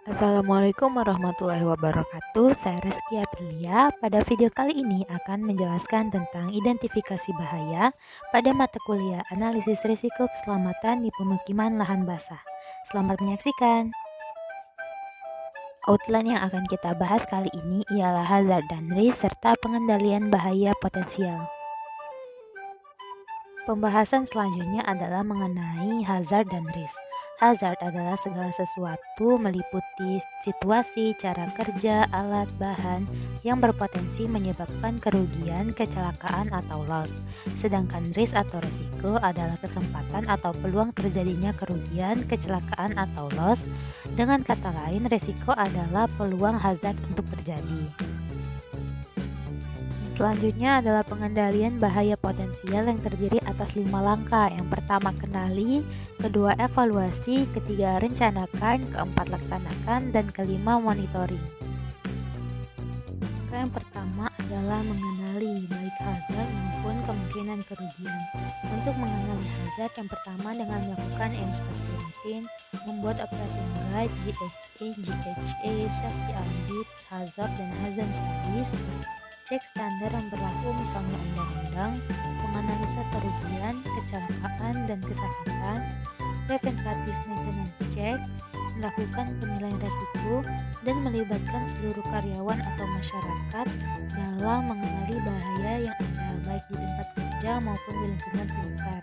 Assalamualaikum warahmatullahi wabarakatuh. Saya Reski Aprilia. Pada video kali ini akan menjelaskan tentang identifikasi bahaya pada mata kuliah analisis risiko keselamatan di pemukiman lahan basah. Selamat menyaksikan. Outline yang akan kita bahas kali ini ialah hazard dan risk serta pengendalian bahaya potensial. Pembahasan selanjutnya adalah mengenai hazard dan risk. Hazard adalah segala sesuatu meliputi situasi, cara kerja, alat, bahan yang berpotensi menyebabkan kerugian, kecelakaan, atau loss. Sedangkan risk atau risiko adalah kesempatan atau peluang terjadinya kerugian, kecelakaan, atau loss. Dengan kata lain, risiko adalah peluang hazard untuk terjadi. Selanjutnya adalah pengendalian bahaya potensial yang terdiri atas 5 langkah. Yang pertama, kenali, kedua, evaluasi, ketiga, rencanakan, keempat, laksanakan, dan kelima, monitoring. Langkah yang pertama adalah mengenali baik hazard maupun kemungkinan kerugian. Untuk mengenali hazard, yang pertama dengan melakukan inspeksi rutin, membuat operating guide, GSA, GHA, safety audit, hazard, dan hazard studies, cek standar yang berlaku misalnya undang-undang, menganalisa kerugian, kecelakaan, dan kesakitan, preventative maintenance check, melakukan penilaian resiko, dan melibatkan seluruh karyawan atau masyarakat dalam mengenali bahaya yang ada baik di tempat kerja maupun di lingkungan sekitar.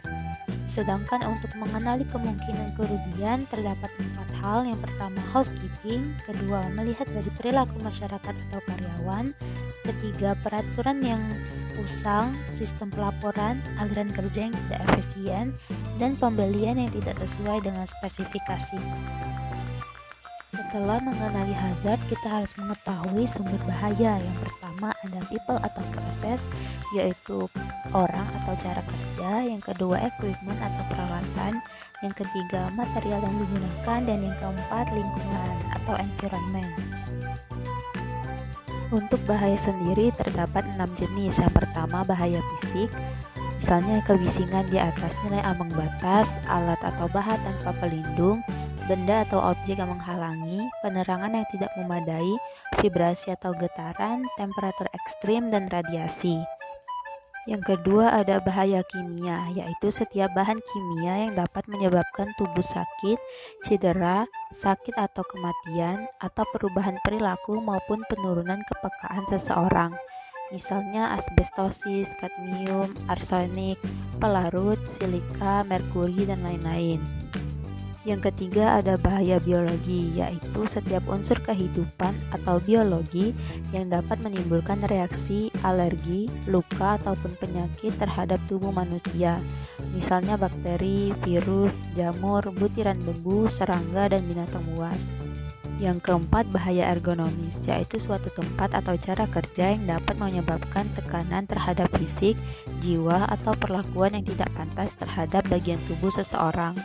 Sedangkan untuk mengenali kemungkinan kerugian terdapat 4 hal. Yang pertama, housekeeping, kedua, melihat dari perilaku masyarakat atau karyawan, ketiga, peraturan yang usang, sistem pelaporan, aliran kerja yang tidak efisien, dan pembelian yang tidak sesuai dengan spesifikasi. Setelah mengenali hazard, kita harus mengetahui sumber bahaya. Yang pertama ada people atau proses, yaitu orang atau cara kerja. Yang kedua equipment atau peralatan. Yang ketiga material yang digunakan. Dan yang keempat lingkungan atau environment. Untuk bahaya sendiri terdapat 6 jenis. Yang pertama bahaya fisik, misalnya kebisingan di atas nilai ambang batas, alat atau bahan tanpa pelindung, benda atau objek yang menghalangi, penerangan yang tidak memadai, vibrasi atau getaran, temperatur ekstrim, dan radiasi. Yang kedua ada bahaya kimia, yaitu setiap bahan kimia yang dapat menyebabkan tubuh sakit, cedera, sakit atau kematian, atau perubahan perilaku maupun penurunan kepekaan seseorang. Misalnya asbestosis, kadmium, arsenik, pelarut, silika, merkuri, dan lain-lain. Yang ketiga ada bahaya biologi, yaitu setiap unsur kehidupan atau biologi yang dapat menimbulkan reaksi, alergi, luka, ataupun penyakit terhadap tubuh manusia. Misalnya bakteri, virus, jamur, butiran debu, serangga, dan binatang buas. Yang keempat bahaya ergonomis, yaitu suatu tempat atau cara kerja yang dapat menyebabkan tekanan terhadap fisik, jiwa, atau perlakuan yang tidak pantas terhadap bagian tubuh seseorang.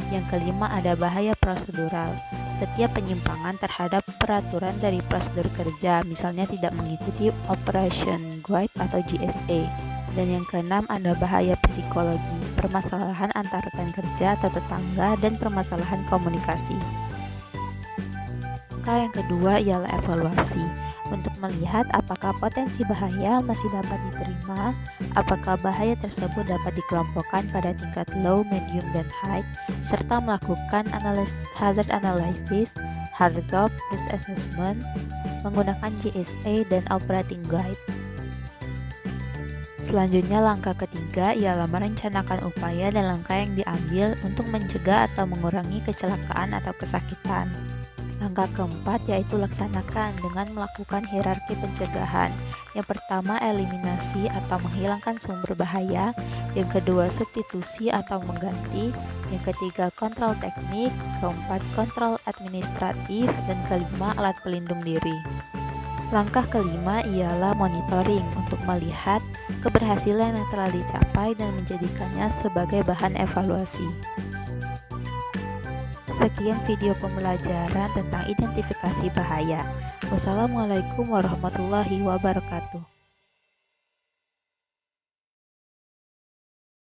Yang kelima ada bahaya prosedural, setiap penyimpangan terhadap peraturan dari prosedur kerja, misalnya tidak mengikuti Operation Guide atau GSA. Dan yang keenam ada bahaya psikologi, permasalahan antar rekan kerja atau tetangga, dan permasalahan komunikasi. Yang kedua ialah evaluasi, untuk melihat apakah potensi bahaya masih dapat diterima, apakah bahaya tersebut dapat dikelompokkan pada tingkat low, medium, dan high, serta melakukan hazard analysis, hazard risk assessment, menggunakan GSA dan operating guide. Selanjutnya langkah ketiga ialah merencanakan upaya dan langkah yang diambil untuk mencegah atau mengurangi kecelakaan atau kesakitan. Langkah keempat yaitu laksanakan dengan melakukan hierarki pencegahan. Yang pertama eliminasi atau menghilangkan sumber bahaya, yang kedua substitusi atau mengganti, yang ketiga kontrol teknik, keempat kontrol administratif, dan kelima alat pelindung diri. Langkah kelima ialah monitoring untuk melihat keberhasilan yang telah dicapai dan menjadikannya sebagai bahan evaluasi. Sekian video pembelajaran tentang identifikasi bahaya. Wassalamualaikum warahmatullahi wabarakatuh.